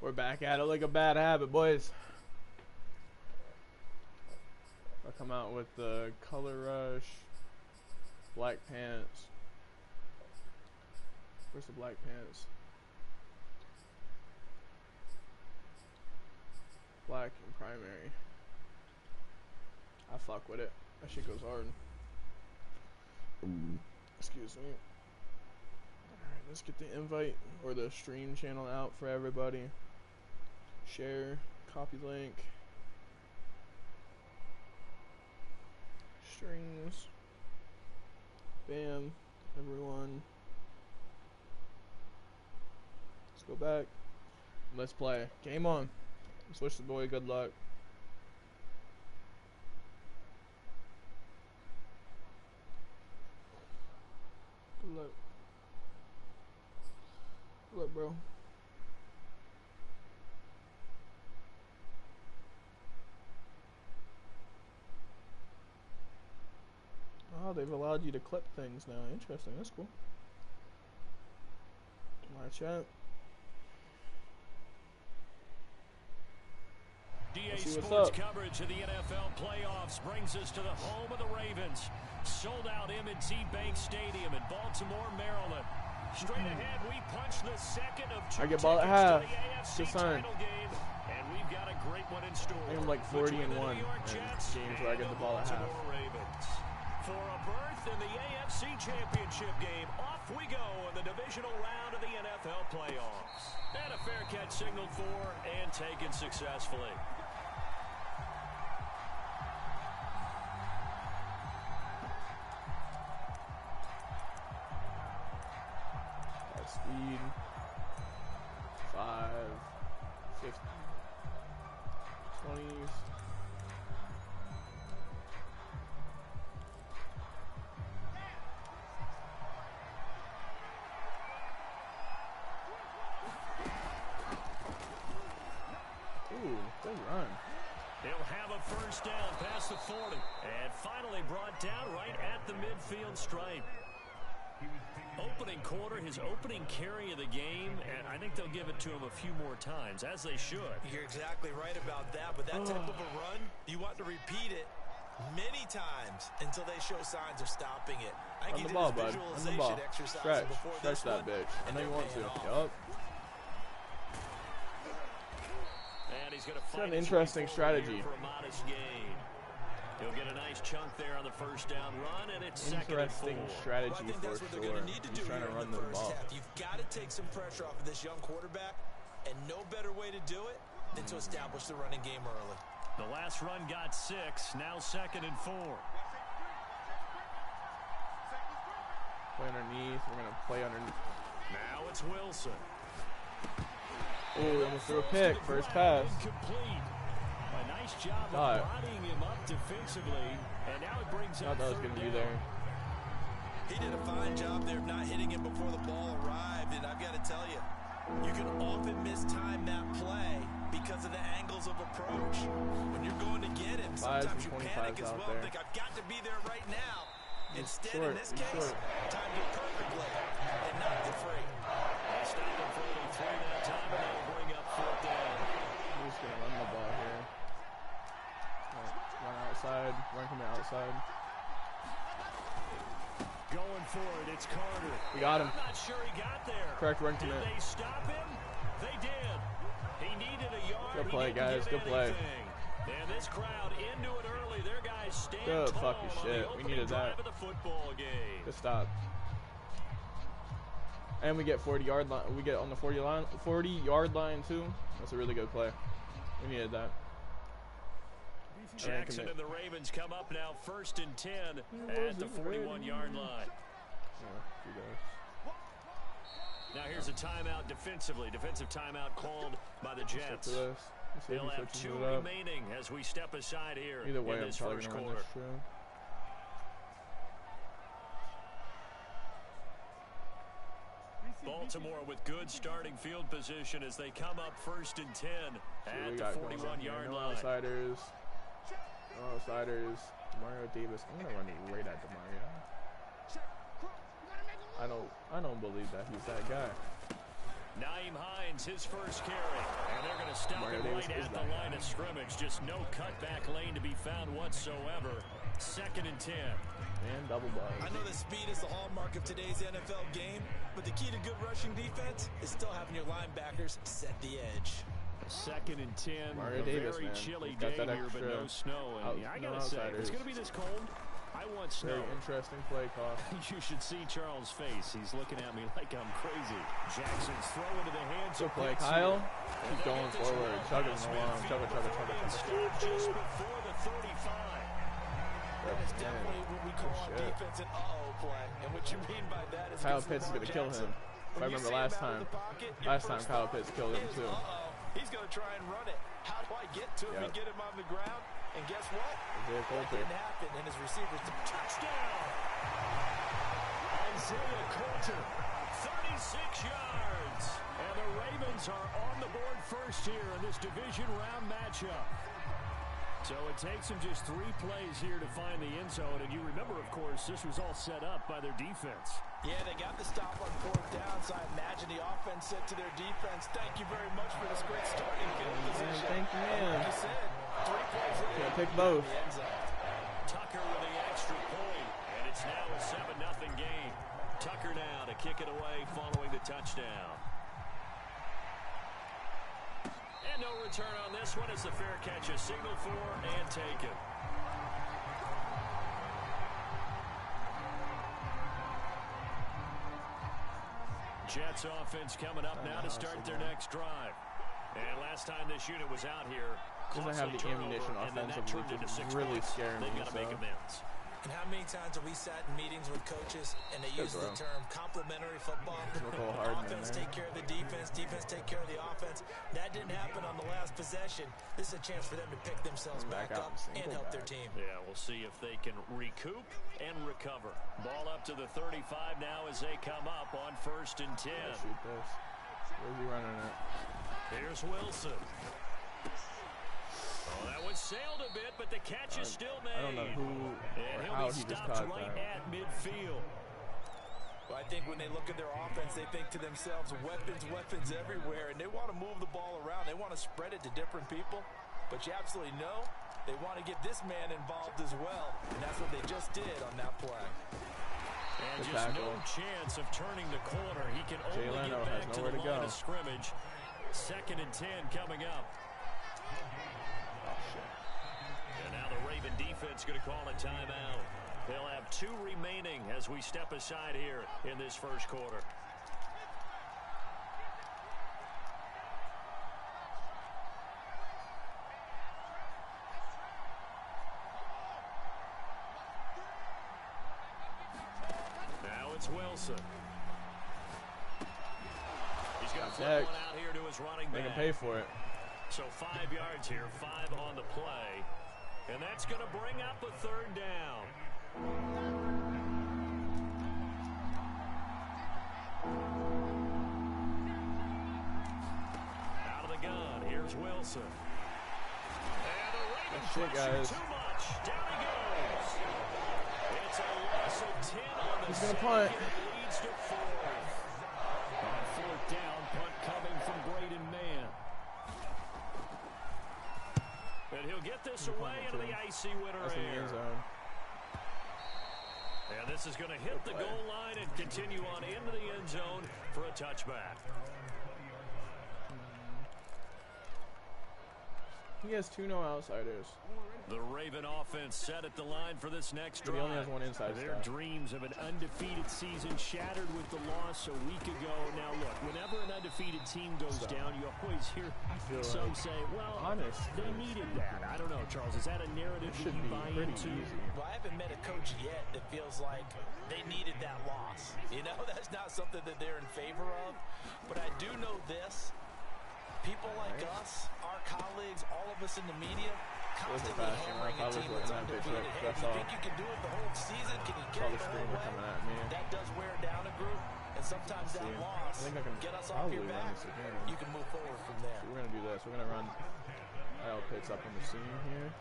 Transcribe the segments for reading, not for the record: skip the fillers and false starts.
We're back at it like a bad habit, boys. I'll come out with the Color Rush, black pants. Where's the black pants? Black and primary. I fuck with it. That shit goes hard. Excuse me. Alright, let's get the invite or the stream channel out for everybody. Share, copy link, streams, bam, everyone. Let's go back. Let's play. Game on. Let's wish the boy good luck. Good luck. Good luck, bro. Oh, they've allowed you to clip things now. Interesting. That's cool. My chat. DA Sports coverage of the NFL playoffs brings us to the home of the Ravens. Sold out M&T Bank Stadium in Baltimore, Maryland. Straight ahead, we punch the second of two tickets to the AFC title game. And we've got a great one in store. I'm like 40-1 in games where I get the ball at half. Ravens. For a berth in the AFC Championship game, off we go in the divisional round of the NFL playoffs. And a fair catch signaled for and taken successfully. High speed. 5, 50, 20s. Good run. He'll have a first down past the 40. And finally brought down right at the midfield stripe. Opening quarter, his opening carry of the game, and I think they'll give it to him a few more times, as they should. You're exactly right about that, but that type of a run, you want to repeat it many times until they show signs of stopping it. I think he did his visualization exercise before this one. Stretch that bitch. I know you want to. Yup. It's an interesting strategy. For a modest gain. He'll get a nice chunk there on the first down run, and it's interesting strategy for sure. He's trying to run the ball. You've got to take some pressure off of this young quarterback, and no better way to do it than to establish the running game early. The last run got 6, now 2nd and 4. Play underneath. We're going to play underneath. Now it's Wilson. Oh, almost threw a pick. First pass. A nice job of bodying him up defensively, and now it brings up thought that was going to be there. He did a fine job there of not hitting him before the ball arrived, and I've got to tell you, you can often mistime that play because of the angles of approach. When you're going to get him, sometimes you panic as well. Think I've got to be there right now. Instead, in this case, timed it perfectly and knocked it free. Stop him for only 3 that time, and that'll bring up 4th down. He's just going to run the ball here. Run outside, run from the outside. Going for it, it's Carter. We got him. I'm not sure he got there. Correct run commit. Did they stop him? They did. He needed a yard. Good play, guys. Good play. And this crowd into it early. Their guys stand good tall fucking shit. We needed that. Of the football game. Good stop. And we get 40-yard line. We get on the 40-yard line too. That's a really good play. We needed that. Jackson and the Ravens come up now 1st and 10 at the 41-yard line. Now here's a timeout defensively. Defensive timeout called by the Jets. They'll have 2 remaining as we step aside here Either way, in this I'm first probably quarter. Baltimore with good starting field position as they come up 1st and 10 at the 41-yard line. No outsiders. No outsiders. Mario Davis. I'm gonna run right at DeMario. I don't believe that he's that guy. Naeem Hines, his first carry. And stopping right at the line of scrimmage. Just no cutback lane to be found whatsoever. 2nd and 10. And double buzz. I know that speed is the hallmark of today's NFL game, but the key to good rushing defense is still having your linebackers set the edge. 2nd and 10. Mario A Davis, very man. chilly Got day that here, but no snow. And I gotta say, if it's gonna be this cold, I want snow. Very interesting play call. You should see Charles' face. He's looking at me like I'm crazy. Jackson's throw into the hands of play, Kyle. Keep going forward. Chugging along. Chugga. Just before the 35. That's definitely what we call on defense an uh-oh play. And what you mean by that is Kyle Pitts is going to kill him. If I remember last time Kyle Pitts killed him too. He's going to try and run it. How do I get to him and get him on the ground? And guess what? That didn't happen, and his receivers touchdown. Isaiah Coulter, 36 yards. And the Ravens are on the board first here in this division round matchup. So it takes them just 3 plays here to find the end zone. And you remember, of course, this was all set up by their defense. Yeah, they got the stop on 4th down, so I imagine the offense said to their defense, thank you very much for this great starting field position. Thank you, man. Like you said, 3 plays later. Yeah, pick both. Tucker with the extra point, and it's now a 7-0 game. Tucker now to kick it away following the touchdown. And no return on this one as the fair catch is signaled for and taken. Jets offense coming up now to start their next drive. And last time this unit was out here, doesn't have the ammunition offensively, which is really scary. They've got to make amends. And how many times have we sat in meetings with coaches and they use the term complementary football? Offense take care of the defense, defense take care of the offense. That didn't happen on the last possession. This is a chance for them to pick themselves back up and help their team. Yeah, we'll see if they can recoup and recover. Ball up to the 35 now as they come up on 1st and 10. Shoot this. Where's he running at? Here's Wilson. Oh, that one sailed a bit, but the catch is still made. I don't know who or how he just caught right that. at midfield. Well, I think when they look at their offense, they think to themselves, weapons everywhere, and they want to move the ball around. They want to spread it to different people, but you absolutely know they want to get this man involved as well, and that's what they just did on that play. And just no chance of turning the corner. He can only get back to the line of scrimmage. 2nd and 10 coming up. And now the Raven defense going to call a timeout. They'll have 2 remaining as we step aside here in this first quarter. Now it's Wilson. He's going to flip one out here to his running back. They can pay for it. So 5 yards here, 5 on the play. And that's going to bring up a 3rd down. Out of the gun, here's Wilson. And the Ravens pressure too much. Down he goes. It's a loss of 10 on the second. Punt. It leads to 4th. On 4th down, punt coming from Braden Mann. And he'll get this away into the icy winter air. And this is going to hit the goal line and continue on into the end zone for a touchback. He has 2 no outsiders. The Raven offense set at the line for this next drive. He only has 1 inside Their dreams of an undefeated season shattered with the loss a week ago. Now look, whenever an undefeated team goes down, you always hear some say, well, they needed that. I don't know, Charles. Is that a narrative that you buy into? Well, I haven't met a coach yet that feels like they needed that loss. You know, that's not something that they're in favor of. But I do know this. People like us, our colleagues, all of us in the media, constantly hammering a team that's undefeated. Hey, do you think you can do it the whole season? Can you carry it the whole way? That does wear down a group, and sometimes that loss get us off your back. You can move forward from there. So we're going to do this. We're going to run Kyle Pitts up on the seam here. I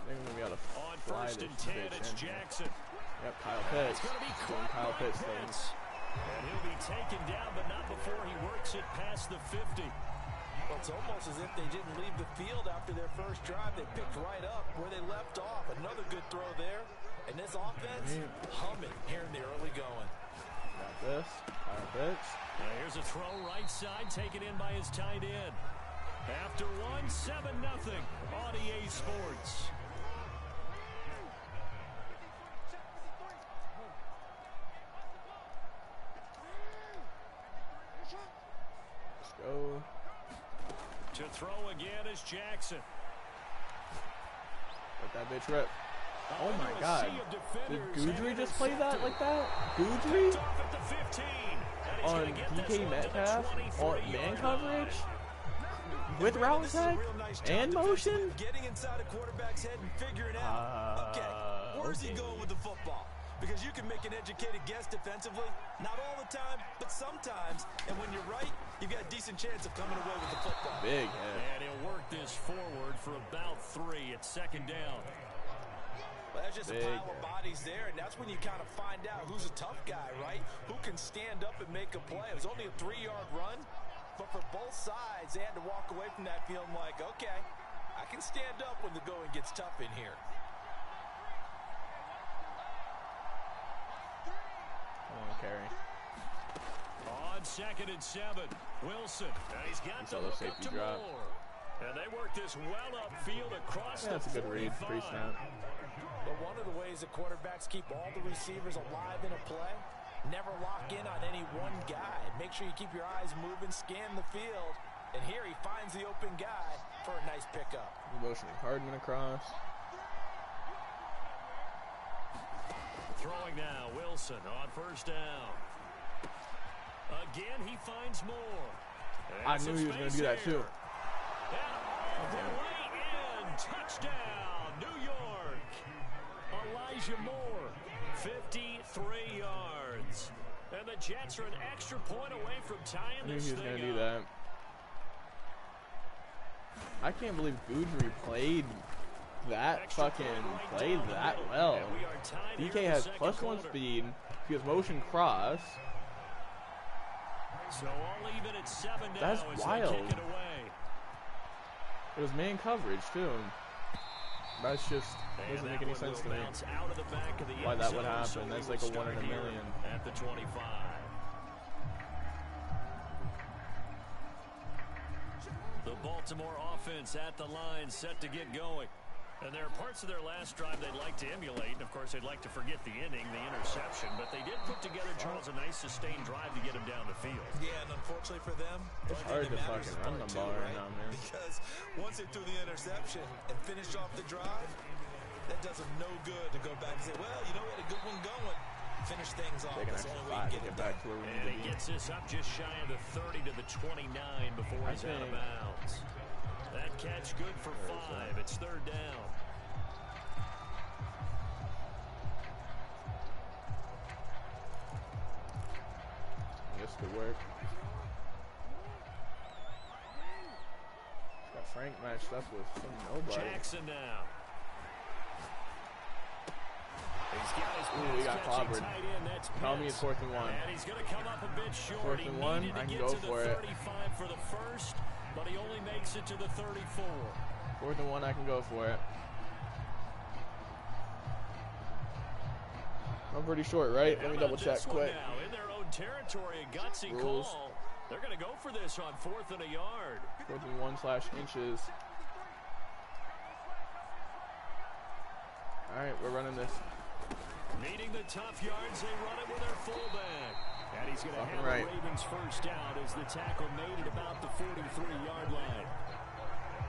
think we're going to be able to on 1st and 10, it's Jackson. Yep, Kyle Pitts. It's going to be Kyle Pitts things. And he'll be taken down, but not before he works it past the 50. Well, it's almost as if they didn't leave the field after their first drive. They picked right up where they left off. Another good throw there. And this offense, humming here in the early going. Got this. Got this. Here's a throw right side, taken in by his tight end. After one, 7-0 on EA Sports. Let's go. To throw again is Jackson. Let that bitch rip. Oh my god. Did Goudry just play that like that? Goudry? On DK Metcalf? On man coverage? With route tech? And motion? Getting inside a quarterback's head and figuring out, okay, where's he going with the football? Because you can make an educated guess defensively, not all the time, but sometimes. And when you're right, you've got a decent chance of coming away with the football. Big head. And he'll work this forward for about 3 at second down. Well, that's just a pile of bodies there, and that's when you kind of find out who's a tough guy, right? Who can stand up and make a play. It was only a 3-yard run, but for both sides, they had to walk away from that feeling like, okay, I can stand up when the going gets tough in here. Come on, Carey. On 2nd and 7, Wilson. And he's got to look up to Moore. And they work this well upfield across the 45. That's a good read, pre-snap. But one of the ways that quarterbacks keep all the receivers alive in a play, never lock in on any one guy. Make sure you keep your eyes moving, scan the field. And here he finds the open guy for a nice pickup. Motioning Hardman across. Throwing now, Wilson on 1st down. Again, he finds Moore. I knew he was going to do that too. And all the way in. Touchdown, New York. Elijah Moore, 53 yards. And the Jets are an extra point away from tying this thing up. I knew he was going to do that. I can't believe Goudry played that well. DK has +1 speed. He has motion cross. So all even at 7 now. That's wild. Kick it away. It was man coverage too. That's just doesn't make any sense to me. Why that would happen? That's like a 1 in a million. At the 25. The Baltimore offense at the line, set to get going. And there are parts of their last drive they'd like to emulate. And, of course, they'd like to forget the inning, the interception. But they did put together, Charles, a nice sustained drive to get him down the field. Yeah, and unfortunately for them, it's hard to fucking run the ball right now, man. Because once they threw the interception and finished off the drive, that does them no good to go back and say, well, you know, we had a good one going. Finish things off. That's the only way you can get back to where we need to be. And he gets this up just shy of the 30 to the 29 before he's out of bounds. That catch good for 5. It's 3rd down. This could work. Got Frank matched up with some nobody. Jackson now. Ooh, he got clobbered. Tell me it's 4th and 1. And he's going to come up a bit short. 4th and 1, I can go for it. 35 for the first, but he only makes it to the 34. 4th and 1, I can go for it. I'm pretty short, right? Let me double check quick. Now, in their own territory, a gutsy call. They're going to go for this on 4th and a yard. 4th and 1/inches. All right, we're running this. Needing the tough yards, they run it with their fullback. And he's going to have the Ravens first down as the tackle made at about the 43-yard line.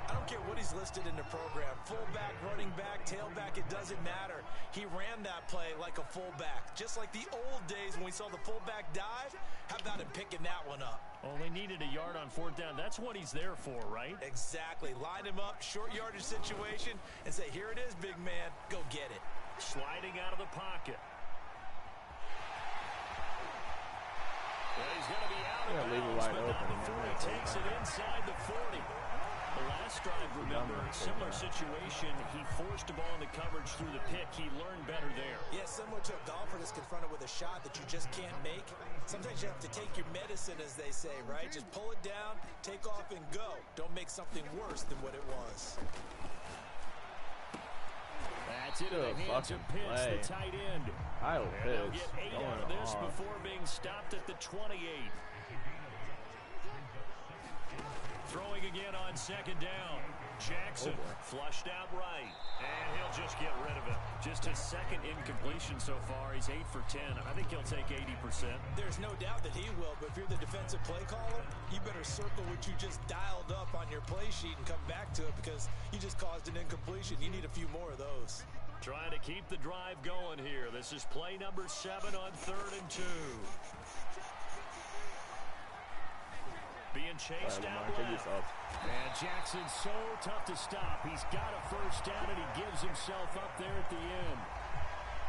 I don't care what he's listed in the program. Fullback, running back, tailback, it doesn't matter. He ran that play like a fullback. Just like the old days when we saw the fullback dive. How about him picking that one up? Only needed a yard on 4th down. That's what he's there for, right? Exactly. Line him up, short yardage situation, and say, here it is, big man. Go get it. Sliding out of the pocket. Well, he's going to be out of bounds, but not before he takes it inside the 40. The last drive, remember, similar situation. He forced a ball into coverage through the pick. He learned better there. Yeah, similar to a golfer that's confronted with a shot that you just can't make. Sometimes you have to take your medicine, as they say, right? Just pull it down, take off, and go. Don't make something worse than what it was. That's it. The hands of Pitts, the tight end. Kyle They'll Pitts get 8 out of this before being stopped at the 28. Throwing again on second down. Jackson flushed out right. And he'll just get rid of it. Just his second incompletion so far. He's 8 for 10. I think he'll take 80%. There's no doubt that he will, but if you're the defensive play caller, you better circle what you just dialed up on your play sheet and come back to it because you just caused an incompletion. You need a few more of those. Trying to keep the drive going here. This is play number 7 on 3rd and 2. Being chased out left. And Jackson's so tough to stop. He's got a first down, and he gives himself up there at the end.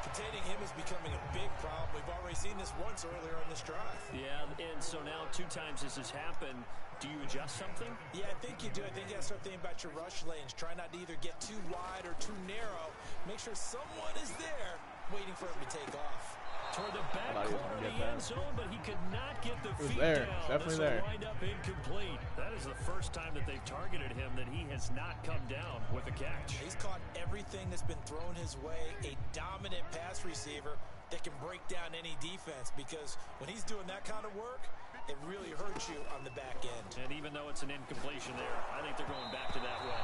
Containing him is becoming a big problem. We've already seen this once earlier on this drive. Yeah, and so now 2 times this has happened. Do you adjust something? Yeah, I think you do. I think you got to start thinking about your rush lanes. Try not to either get too wide or too narrow. Make sure someone is there waiting for him to take off. Toward the back corner of the end zone, but he could not get the feet there. down. Definitely this there. Wind up incomplete. That is the first time that they've targeted him that he has not come down with a catch. He's caught everything that's been thrown his way. A dominant pass receiver that can break down any defense because when he's doing that kind of work, it really hurts you on the back end. And even though it's an incompletion there, I think they're going back to that way.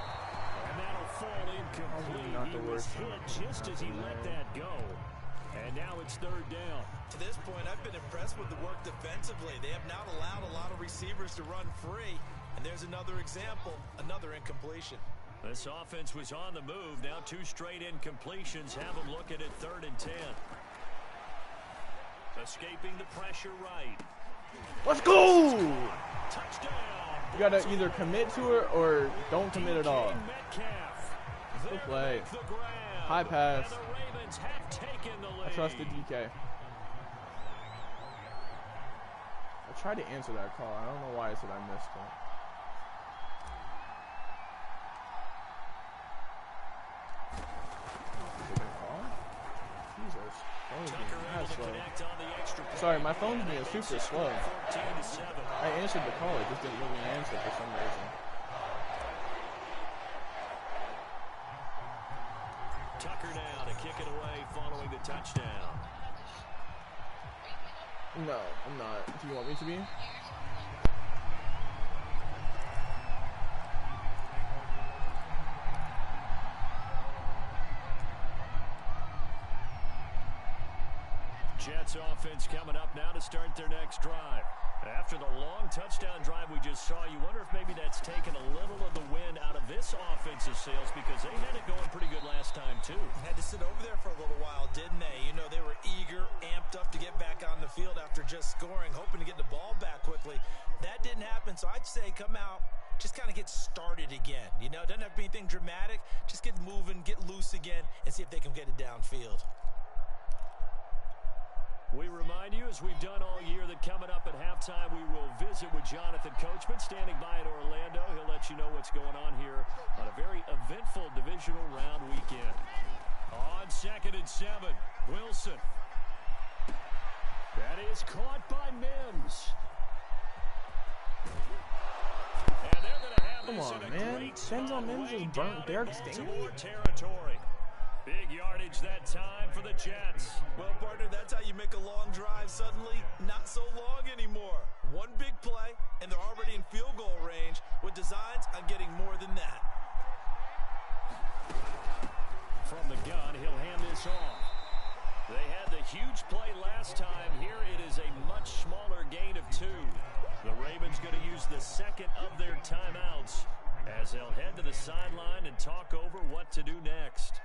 And that'll fall incomplete. He was hit just as he let that go. And now it's 3rd down. To this point, I've been impressed with the work defensively. They have not allowed a lot of receivers to run free. And there's another example, another incompletion. This offense was on the move. Now 2 straight incompletions have them looking at 3rd and 10. Escaping the pressure right. Let's go! Touchdown. You got to either commit to it or don't commit at all. Good play. High pass. I trust the DK. I tried to answer that call. I don't know why I said I missed it. Is it a call? Jesus. Sorry, my phone's being super slow. I answered the call. It just didn't let me answer for some reason. Tucker now to kick it away following the touchdown. No, I'm not. Do you want me to be? Jets offense coming up now to start their next drive. After the long touchdown drive we just saw, you wonder if maybe that's taken a little of the wind out of this offensive sails because they had it going pretty good last time too. Had to sit over there for a little while, didn't they? You know, they were eager, amped up to get back on the field after just scoring, hoping to get the ball back quickly. That didn't happen, so I'd say come out, just kind of get started again. You know, doesn't have to be anything dramatic. Just get moving, get loose again, and see if they can get it downfield. We remind you, as we've done all year, that coming up at halftime, we will visit with Jonathan Coachman, standing by in Orlando. He'll let you know what's going on here on a very eventful divisional round weekend. On 2nd and 7, Wilson. That is caught by Mims. And they're going to have Come this on, in a man. great Denzel Mims just burnt Derek Stingley. Territory. Big yardage that time for the Jets. Well, partner, that's how you make a long drive suddenly not so long anymore. One big play, and they're already in field goal range with designs on getting more than that. From the gun, he'll hand this off. They had the huge play last time. Here it is a much smaller gain of 2. The Ravens going to use the second of their timeouts as they'll head to the sideline and talk over what to do next.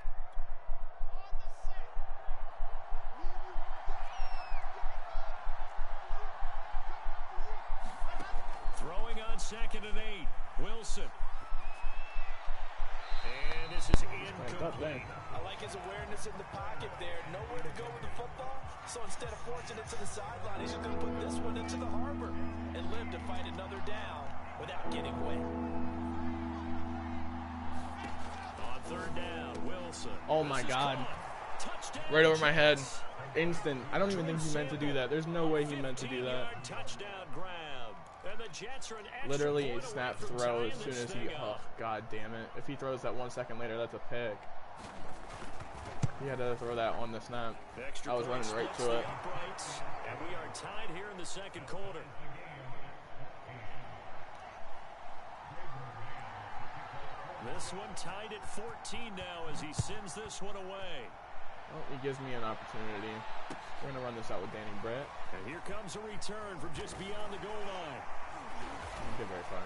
Throwing on 2nd and 8. Wilson. And this is incomplete. I like his awareness in the pocket there. Nowhere to go with the football. So instead of forcing it to the sideline, he's just going to put this one into the harbor and live to fight another down without getting wet. Wilson. Oh my God. Right over my head. Instant. I don't even think he meant to do that. There's no way he meant to do that. Touchdown grab. And the Jets are an extra Literally a point snap away from throw as tying soon this as he. thing Oh, up. God damn it. If he throws that 1 second later, that's a pick. He had to throw that on the snap. I was running right to it. And we are tied here in the second quarter. This one tied at 14 now as he sends this one away. Well, he gives me an opportunity. We're going to run this out with Danny Brett. And here comes a return from just beyond the goal line. Didn't get very far.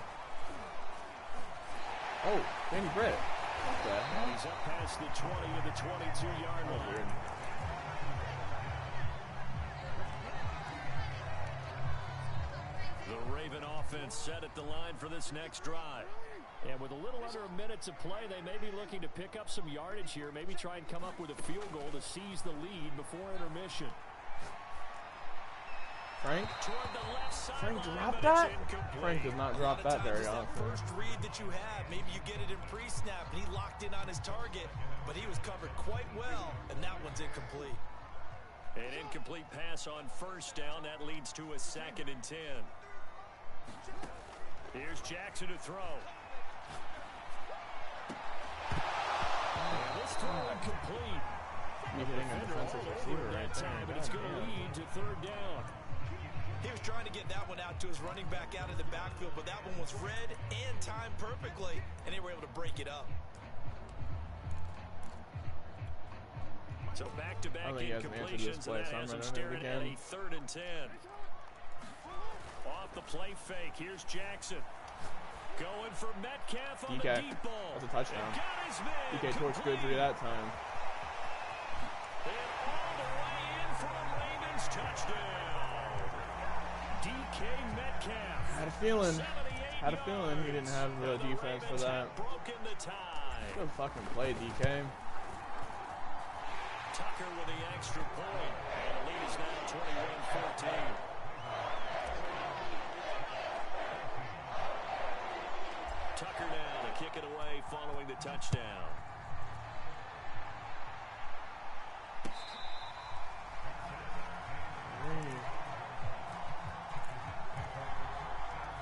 Oh, Danny Brett. What the hell? He's up past the 20 to the 22-yard line. Weird. The Raven offense set at the line for this next drive. And with a little under a minute to play, they may be looking to pick up some yardage here, maybe try and come up with a field goal to seize the lead before intermission. Frank? Frank dropped that? Frank does not drop that very often. First read that you have, maybe you get it in pre-snap, and he locked in on his target, but he was covered quite well, and that one's incomplete. An incomplete pass on first down. That leads to a 2nd and 10. Here's Jackson to throw. And this throw incomplete. You're hitting a defensive receiver right there. But it's going to lead to 3rd down. He was trying to get that one out to his running back out of the backfield, but that one was read and timed perfectly, and they were able to break it up. So back-to-back incompletions, and that has him staring at a 3rd and 10. Off the play fake, here's Jackson. Going for Metcalf on the deep ball. That's a touchdown. DK torched Goodry that time. And all the way in for the Ravens touchdown. DK Metcalf. Had a feeling he didn't have the defense for that. Good fucking play, DK. Tucker with the extra point. And the lead is now 21-14. Tucker now to kick it away following the touchdown.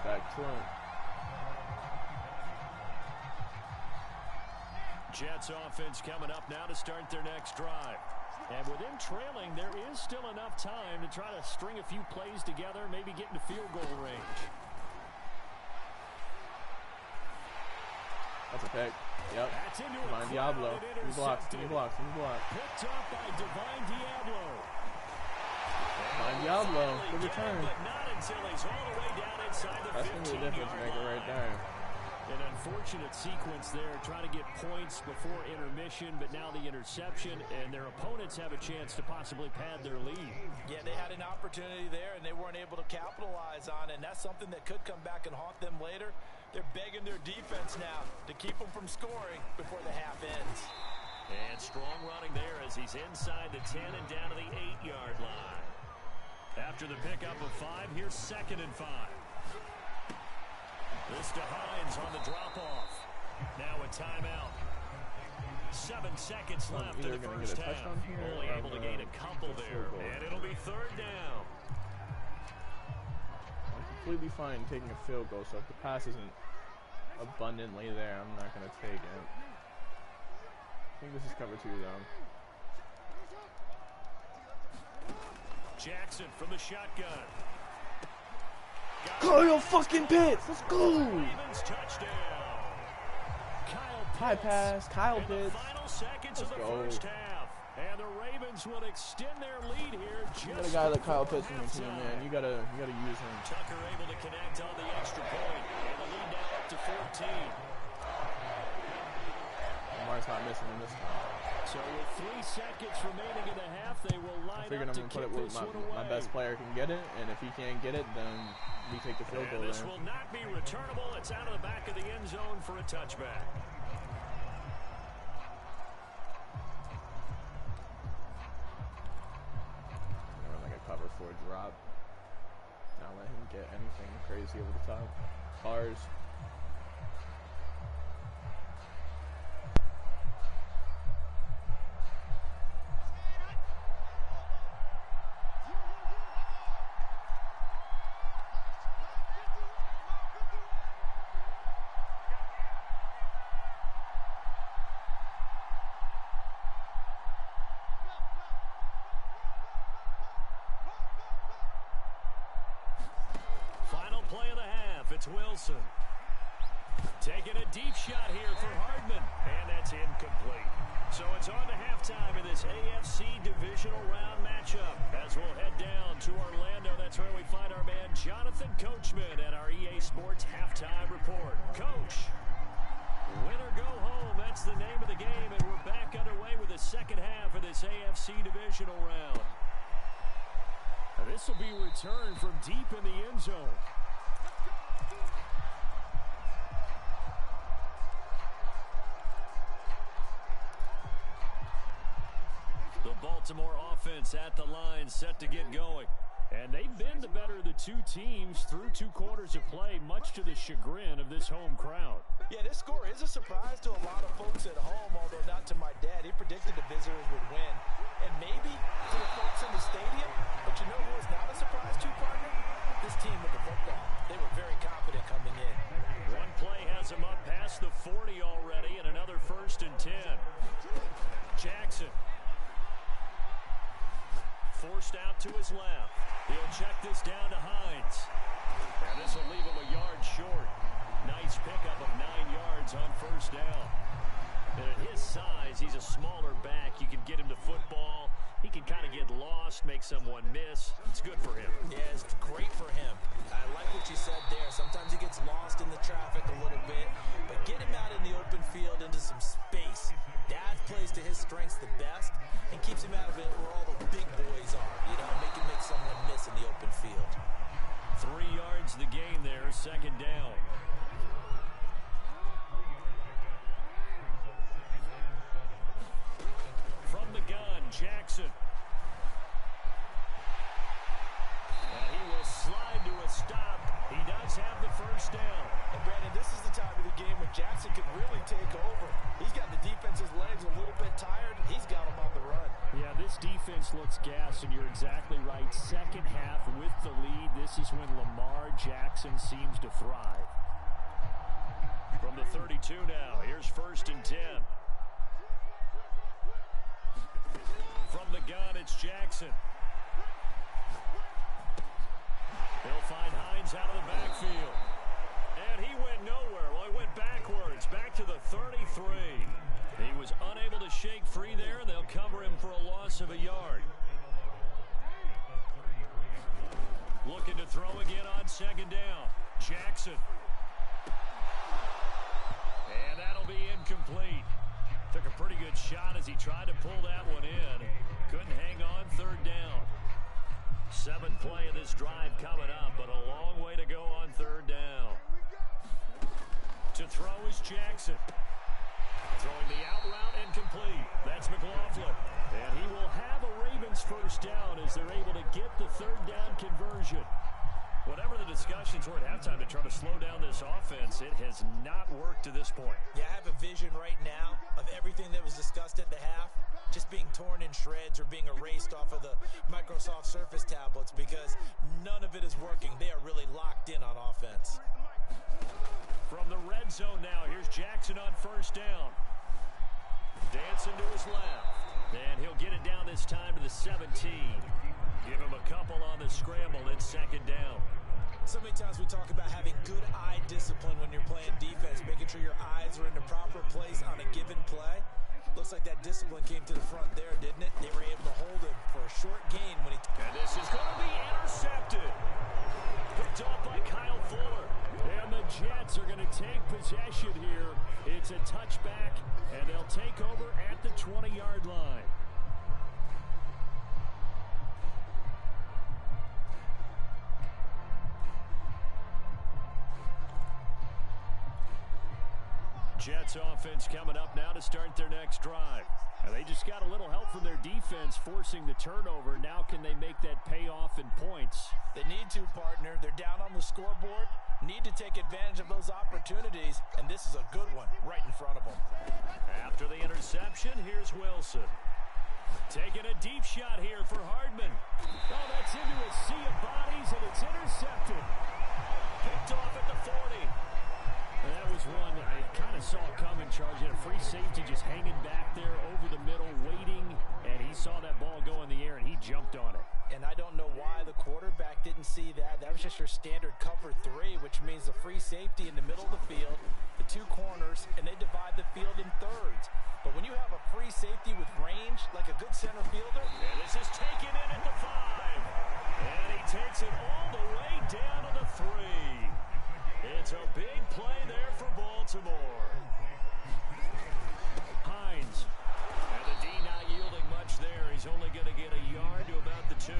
Back to him. Jets offense coming up now to start their next drive. And with them trailing, there is still enough time to try to string a few plays together, maybe get into field goal range. That's a pick. Yep. Divine Diablo. He blocks. He blocks. He blocks. Picked up by Divine Diablo. Divine Diablo. Good return. But not until he's all the way down inside the 15-yard line. That's going to be the difference maker right there. An unfortunate sequence there, trying to get points before intermission, but now the interception, and their opponents have a chance to possibly pad their lead. Yeah, they had an opportunity there, and they weren't able to capitalize on it, and that's something that could come back and haunt them later. They're begging their defense now to keep them from scoring before the half ends. And strong running there as he's inside the 10 and down to the 8-yard line. After the pickup of 5, here's 2nd and 5. This to Hines on the drop-off. Now a timeout. 7 seconds left in the first half. Only able to gain a couple there, and it'll be 3rd down. I'm completely fine taking a field goal, so if the pass isn't abundantly there, I'm not going to take it. I think this is cover 2, though. Jackson from the shotgun. Kyle fucking Pitts! Let's go! High pass, Kyle Pitts. Let's go. And the Ravens will extend their lead here. You got a guy like Kyle Pitts in your team, man. You gotta use him. Tucker able to connect on the extra point, and the lead now up to 14. Lamar's not missing him this time. So with 3 seconds remaining in the half, they will line I figured up I'm gonna put it where my best player can get it, and if he can't get it, then we take the field goal. This will not be returnable. It's out of the back of the end zone for a touchback. Like a cover 4 drop. Not let him get anything crazy over the top. Cars. Wilson. Taking a deep shot here for Hardman, and that's incomplete. So it's on to halftime in this AFC Divisional Round matchup. As we'll head down to Orlando, that's where we find our man Jonathan Coachman at our EA Sports Halftime Report. Coach, win or go home, that's the name of the game, and we're back underway with the second half of this AFC Divisional Round. This will be returned from deep in the end zone. The Baltimore offense at the line, set to get going. And they've been the better of the two teams through 2 quarters of play, much to the chagrin of this home crowd. Yeah, this score is a surprise to a lot of folks at home, although not to my dad. He predicted the visitors would win. And maybe to the folks in the stadium, but you know who is not a surprise to, partner? This team with the football. They were very confident coming in. One play has them up past the 40 already, and another 1st and 10. Jackson. Forced out to his left. He'll check this down to Hines. And this will leave him a yard short. Nice pickup of 9 yards on 1st down. And at his size, he's a smaller back. You can get him the football. He can kind of get lost, make someone miss. It's good for him. Yeah, it's great for him. I like what you said there. Sometimes he gets lost in the traffic a little bit. But get him out in the open field into some space. Dad plays to his strengths the best and keeps him out of it where all the big boys are. You know, make someone miss in the open field. 3 yards the gain there, 2nd down. From the gun, Jackson. And he will slide to a stop. He does have the 1st down. And Brandon, this is the time of the game when Jackson can really take over. He's got the defense's legs a little bit tired. He's got them on the run. Yeah, this defense looks gassed, and you're exactly right. Second half with the lead, this is when Lamar Jackson seems to thrive. From the 32 now, here's 1st and 10. From the gun, it's Jackson. He'll find Hines out of the backfield. And he went nowhere. Well, he went backwards, back to the 33. He was unable to shake free there, and they'll cover him for a loss of a yard. Looking to throw again on 2nd down. Jackson. And that'll be incomplete. Took a pretty good shot as he tried to pull that one in. Couldn't hang on 3rd down. 7th play of this drive coming up, but a long way to go on 3rd down. To throw is Jackson. Throwing the out route incomplete. That's McLaughlin. And he will have a Ravens 1st down as they're able to get the 3rd down conversion. Whatever the discussions were at halftime to try to slow down this offense, it has not worked to this point. Yeah, I have a vision right now of everything that was discussed at the half just being torn in shreds or being erased off of the Microsoft Surface tablets because none of it is working. They are really locked in on offense. From the red zone now, here's Jackson on 1st down. Dancing to his left. And he'll get it down this time to the 17. Give him a couple on the scramble. It's 2nd down. So many times we talk about having good eye discipline when you're playing defense, making sure your eyes are in the proper place on a given play. Looks like that discipline came to the front there, didn't it? They were able to hold him for a short gain when he... And this is going to be intercepted. Picked off by Kyle Fuller. And the Jets are going to take possession here. It's a touchback, and they'll take over at the 20-yard line. Jets offense coming up now to start their next drive. And they just got a little help from their defense forcing the turnover. Now can they make that pay off in points? They need to, partner. They're down on the scoreboard. Need to take advantage of those opportunities. And this is a good one right in front of them. After the interception, here's Wilson. Taking a deep shot here for Hardman. Oh, that's into a sea of bodies, and it's intercepted. Picked off at the 40. And that was one I kind of saw coming, Charles. You had a free safety just hanging back there over the middle, waiting, and he saw that ball go in the air, and he jumped on it. and I don't know why the quarterback didn't see that. That was just your standard cover 3, which means the free safety in the middle of the field, the 2 corners, and they divide the field in thirds. But when you have a free safety with range, like a good center fielder. And this is taken in at the 5. And he takes it all the way down to the 3. It's a big play there for Baltimore. Hines. And the D not yielding much there. He's only going to get a yard to about the 2.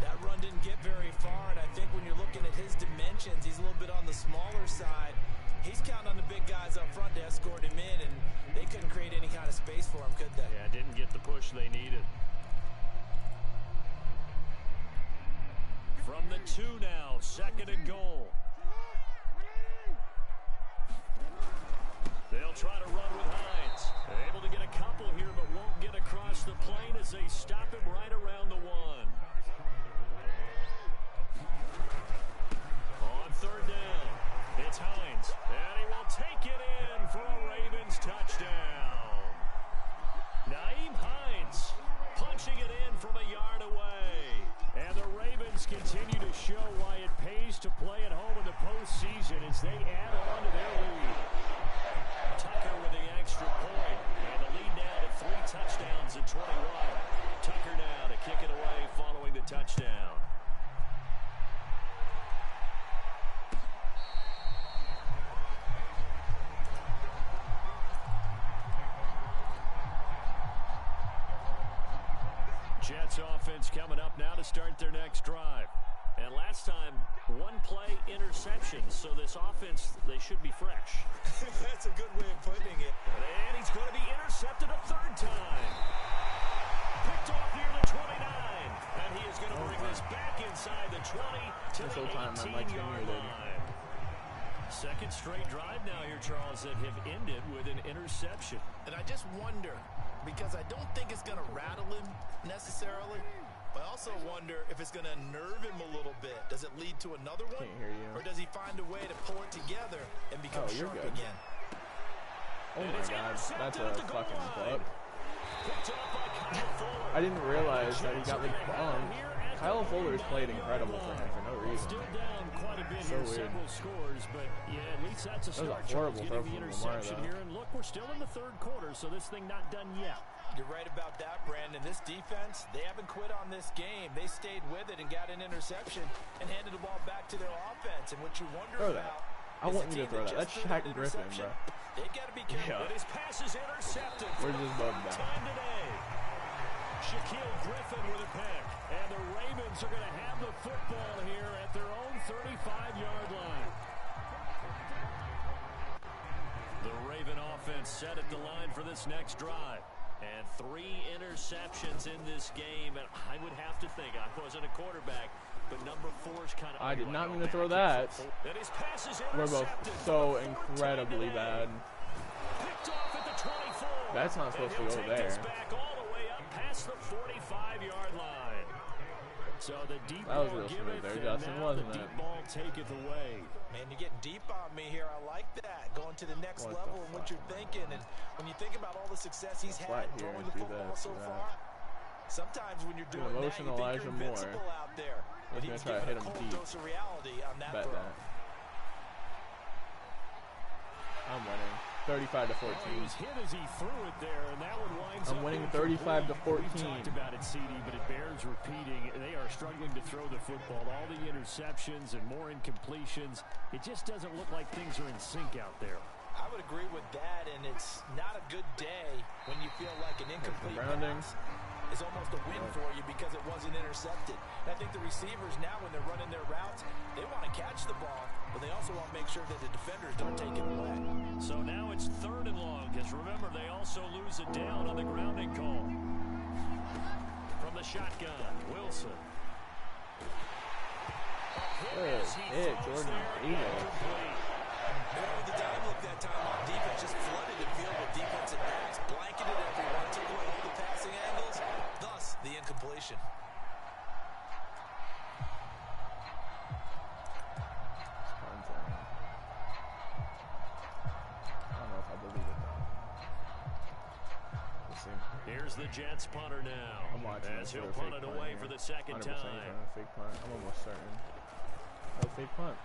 That run didn't get very far, and I think when you're looking at his dimensions, he's a little bit on the smaller side. He's counting on the big guys up front to escort him in, and they couldn't create any kind of space for him, could they? Yeah, didn't get the push they needed. From the 2 now, 2nd and goal. They'll try to run with Hines. They're able to get a couple here, but won't get across the plane as they stop him right around the 1. On 3rd down, it's Hines, and he will take it in for a Ravens touchdown. Naeem Hines punching it in from a yard away. And the Ravens continue to show why it pays to play at home in the postseason as they add on to their lead. Tucker with the extra point, and the lead now to 3 touchdowns at 21. Tucker now to kick it away following the touchdown. Jets offense coming up now to start their next drive. And last time, 1 play interception. So this offense, they should be fresh. That's a good way of putting it. And he's going to be intercepted a 3rd time. Picked off near the 29. And he is going to bring this back inside the 20 to the 18-yard line. 2nd straight drive now here, Charles, that have ended with an interception. And I just wonder, because I don't think it's going to rattle him necessarily, but I also wonder if it's going to unnerve him a little bit. Does it lead to another one? Can't hear you. Or does he find a way to pull it together and become sharp again? Oh my God, that's a fucking fuck. I didn't realize that he got like bombed. Kyle Fuller's played incredible for him for no reason. Still down quite a bit so here, weird. several scores, but yeah, at least that's a start. That was a horrible throw getting the from Lamar, interception though. here, and look, we're still in the 3rd quarter, so this thing not done yet. You're right about that, Brandon. This defense, they haven't quit on this game. They stayed with it and got an interception and handed the ball back to their offense. And what you wonder Throw about that. I want you to throw that. That's Shaq Griffin, bro. They got to be careful. But his pass is intercepted. We're just bugged out. Time today. Shaquille Griffin with a pick. And the Ravens are going to have the football here at their own 35-yard line. The Raven offense set at the line for this next drive. And 3 interceptions in this game. And I would have to think, I wasn't a quarterback, but number 4's kind of... I did not mean to throw that. We're both so incredibly bad. Picked off at the 24. That's not supposed to go there. Back all the way up past the 45-yard line. So the deep That was ball real smooth there, Justyn, wasn't the it? deep ball taketh away. Man, you're getting deep on me here. I like that. Going to the next level and what you're thinking. And when you think about all the success he's had throwing the football so far, sometimes when you're doing that, you think you're invincible out there. But he's try to given hit a him cold deep. dose of reality on that Bet throw. that. I'm winning 35 to 14. He was hit as he threw it there, and that one winds I'm up winning incomplete. 35 to 14. We talked about it, CD, but it bears repeating. They are struggling to throw the football. All the interceptions and more incompletions. It just doesn't look like things are in sync out there. I would agree with that, and it's not a good day when you feel like an incomplete pass is almost a win for you because it wasn't intercepted. And I think the receivers now, when they're running their routes, they want to catch the ball, but they also want to make sure that the defenders don't take it away. So now it's 3rd and long, because remember, they also lose it down on the grounding call. From the shotgun, Wilson. Good hit, Jordan. The dime look that time on defense just flooded the field with defensive backs, blanketed everyone, took away all the passing angles, thus the incompletion. Here's the Jets punter now. I'm watching as he'll punt it away for the second 100% time. Fake punt. I'm almost certain. No fake punt.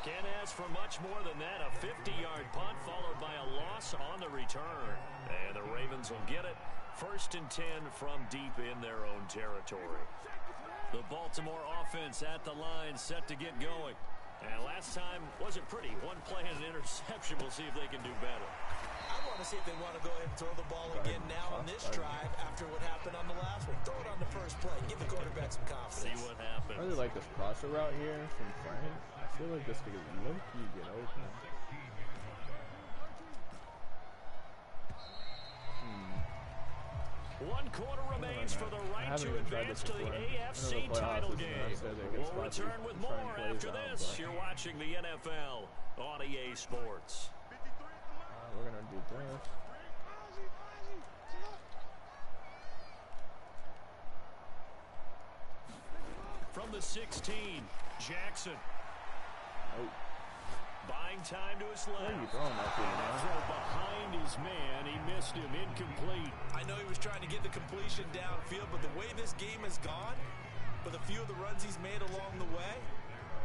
Can't ask for much more than that. A 50-yard punt followed by a loss on the return. And the Ravens will get it. 1st and 10 from deep in their own territory. The Baltimore offense at the line, set to get going. And last time wasn't pretty. One play and an interception. We'll see if they can do better. I want to see if they want to go ahead and throw the ball again now on this drive after what happened on the last one. Throw it on the first play. Give the quarterback some confidence. See what happens. I really like this crosser route here from Frank. I feel like this could low-key get open. One quarter remains for the right to advance to the AFC title game. We'll return with more after this. You're watching the NFL on EA Sports. We're going to do this. From the 16, Jackson. Oh. Buying time to his left. Throw behind his man. He missed him. Incomplete. I know he was trying to get the completion downfield, but the way this game has gone, with a few of the runs he's made along the way,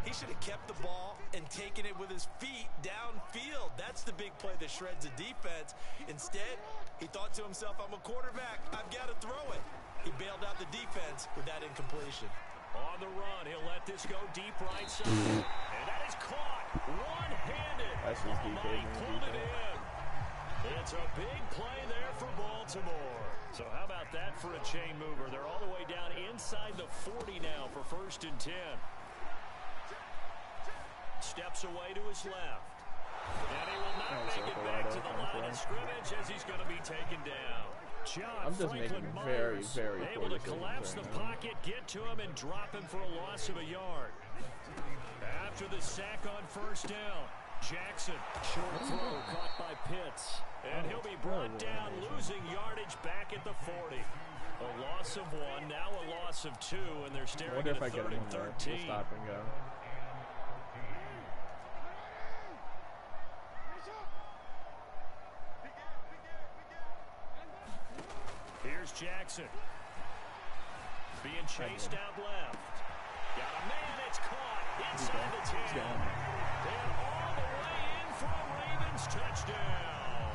he should have kept the ball and taken it with his feet downfield. That's the big play that shreds the defense. Instead, he thought to himself, I'm a quarterback. I've got to throw it. He bailed out the defense with that incompletion. On the run, he'll let this go deep right side. And that is caught one-handed. That's his DK. He pulled it in. It's a big play there for Baltimore. So how about that for a chain mover? They're all the way down inside the 40 now for 1st and 10. Steps away to his left. And he will not make it back to the line of scrimmage as he's going to be taken down. I'm just making very, very able to collapse the pocket, get to him, and drop him for a loss of a yard. After the sack on 1st down, Jackson, short throw caught by Pitts. And he'll be brought down, losing yardage back at the 40. A loss of 1, now a loss of 2, and they're staring at a 3rd and 13. We'll stop and go. Here's Jackson. Being chased out left. Got a man, it's caught inside the 10. And all the way in for a Ravens touchdown.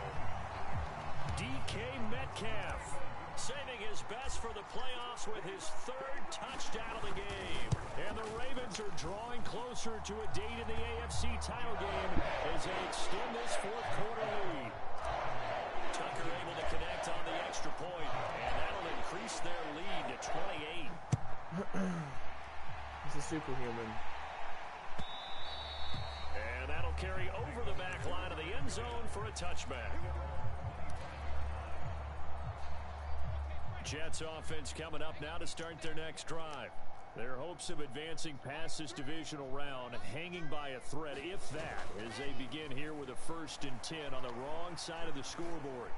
DK Metcalf saving his best for the playoffs with his 3rd touchdown of the game. And the Ravens are drawing closer to a date in the AFC title game as they extend this 4th quarter lead. Tucker able to connect on the extra point, and that'll increase their lead to 28. He's a superhuman. And that'll carry over the back line of the end zone for a touchback. Jets offense coming up now to start their next drive. Their hopes of advancing past this divisional round hanging by a thread, if that, as they begin here with a 1st and 10 on the wrong side of the scoreboard.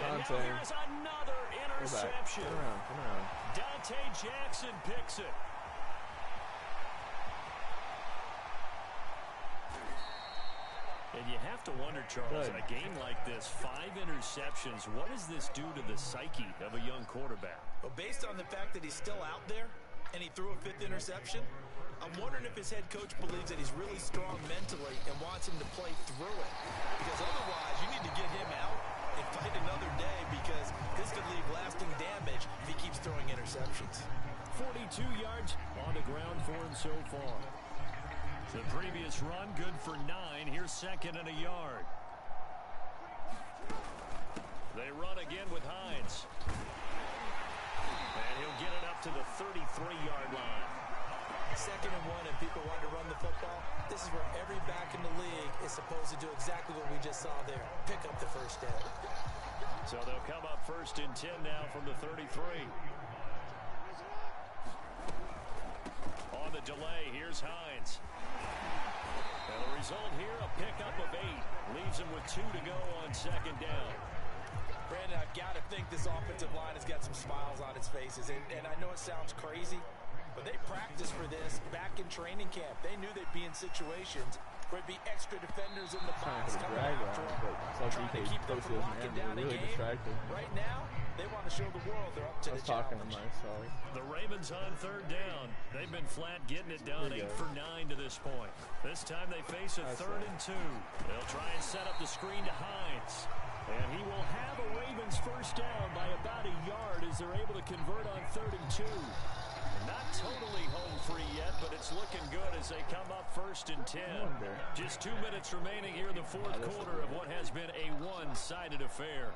And now here's another interception. Come around. Dante Jackson picks it. And you have to wonder, Charles, in a game like this, 5 interceptions, what does this do to the psyche of a young quarterback? Well, based on the fact that he's still out there and he threw a 5th interception, I'm wondering if his head coach believes that he's really strong mentally and wants him to play through it. Because otherwise, you need to get him out and fight another day, because this could leave lasting damage if he keeps throwing interceptions. 42 yards on the ground for him so far. The previous run, good for 9. Here's 2nd and a yard. They run again with Hines. And he'll get it up to the 33-yard line. 2nd and 1, and people want to run the football. This is where every back in the league is supposed to do exactly what we just saw there. Pick up the 1st down. So they'll come up 1st and 10 now from the 33. On the delay, here's Hines. And the result here, a pickup of 8. Leaves him with 2 to go on 2nd down. Brandon, I've got to think this offensive line has got some smiles on its faces. And I know it sounds crazy, But they practiced for this back in training camp. They knew they'd be in situations where there'd be extra defenders in the box coming after them, trying to keep them from locking down a game. Right now, they want to show the world they're up to the challenge. The Ravens on third down. They've been flat getting it done, 8 for 9 to this point. This time they face a 3rd and 2. They'll try and set up the screen to Hines. And he will have a Ravens first down by about a yard as they're able to convert on 3rd and 2. Not totally home free yet, but it's looking good as they come up 1st and 10. Just 2 minutes remaining here in the 4th quarter of what has been a one-sided affair.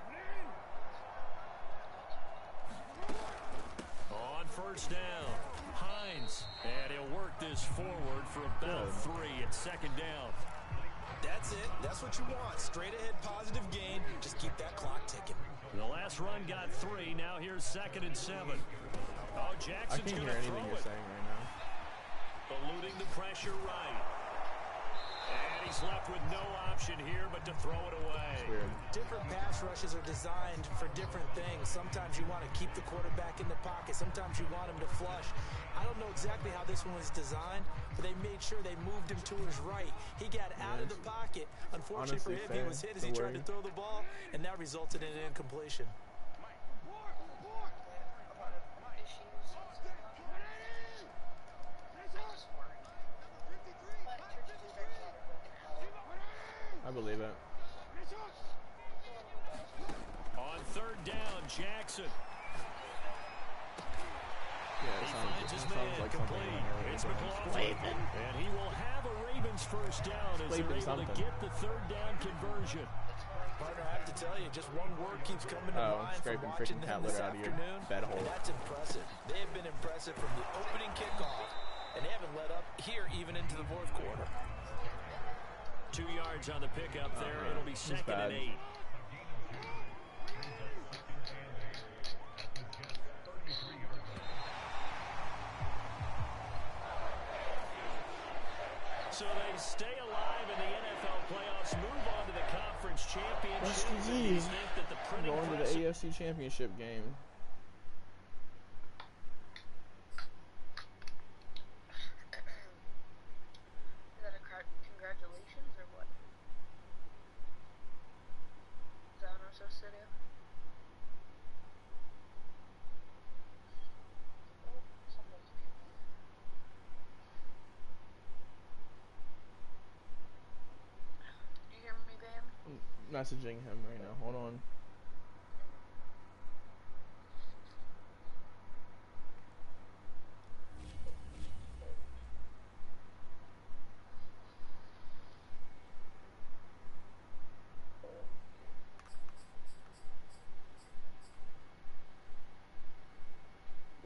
On first down, Hines, and he'll work this forward for about 3 at 2nd down. That's it. That's what you want. Straight ahead positive gain. Just keep that clock ticking. The last run got 3. Now here's 2nd and 7. Oh, Jackson's going to throw it. Right now. Eluding the pressure right. And he's left with no option here but to throw it away. Different pass rushes are designed for different things. Sometimes you want to keep the quarterback in the pocket. Sometimes you want him to flush. I don't know exactly how this one was designed, but they made sure they moved him to his right. He got out of the pocket. Unfortunately for him, he was hit as he tried to throw the ball, and that resulted in an incompletion. I believe it. On 3rd down, Jackson. Yeah, He finds his man complete. It's McLaughlin. And he will have a Ravens first down as they're able to get the 3rd down conversion. Partner, I have to tell you, just one word keeps coming to mind from watching them this afternoon, and that's impressive. They have been impressive from the opening kickoff, and they haven't let up here even into the 4th quarter. 2 yards on the pickup there. It'll be 2nd and 8. So they stay alive in the NFL playoffs, move on to the conference championship. Going to the AFC championship game. Messaging him right now. Hold on.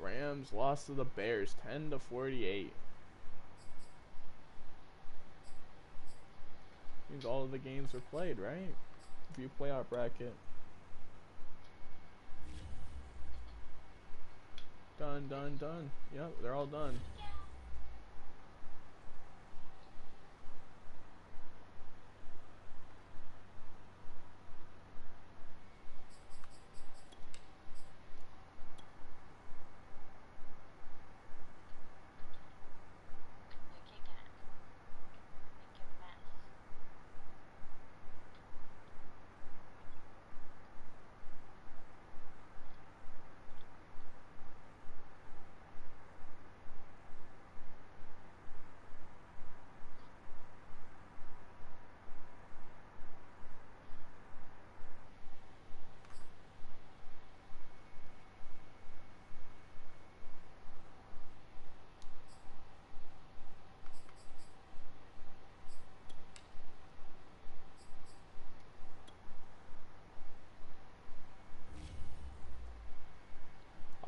Rams lost to the Bears 10-48. Means all of the games are played, right? If you play out bracket. Done, done, done. Yep, they're all done.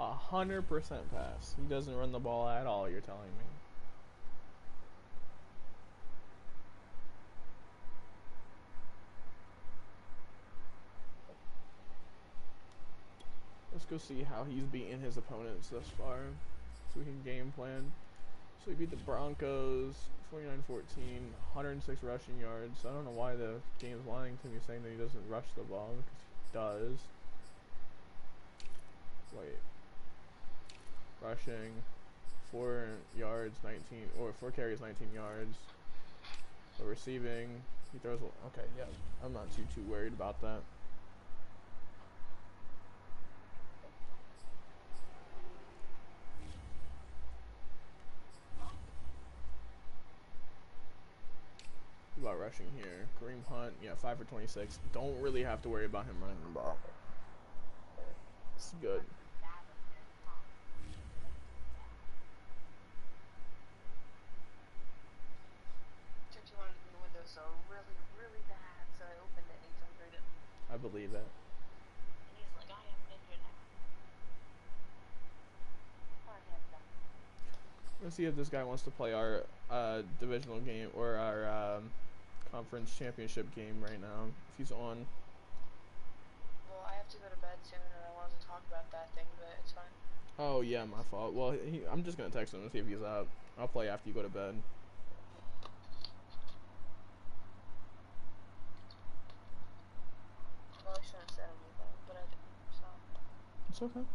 A 100% pass. He doesn't run the ball at all, you're telling me. Let's go see how he's beaten his opponents thus far, so we can game plan. So he beat the Broncos 49-14, 106 rushing yards. I don't know why the game's lying to me saying that he doesn't rush the ball, because he does. Wait. Rushing 4 yards, 19, or 4 carries, 19 yards. But receiving, he throws. Okay, yeah, I'm not too worried about that. About rushing here, Kareem Hunt, yeah, 5 for 26. Don't really have to worry about him running the ball. It's good. I believe that. Let's see if this guy wants to play our divisional game or our conference championship game right now. If he's on. Well, I have to go to bed soon, and I wanted to talk about that thing, but it's fine. Oh yeah, my fault. Well, I'm just gonna text him and see if he's up. I'll play after you go to bed. Well, I shouldn't have said anything, but I did, so. It's okay.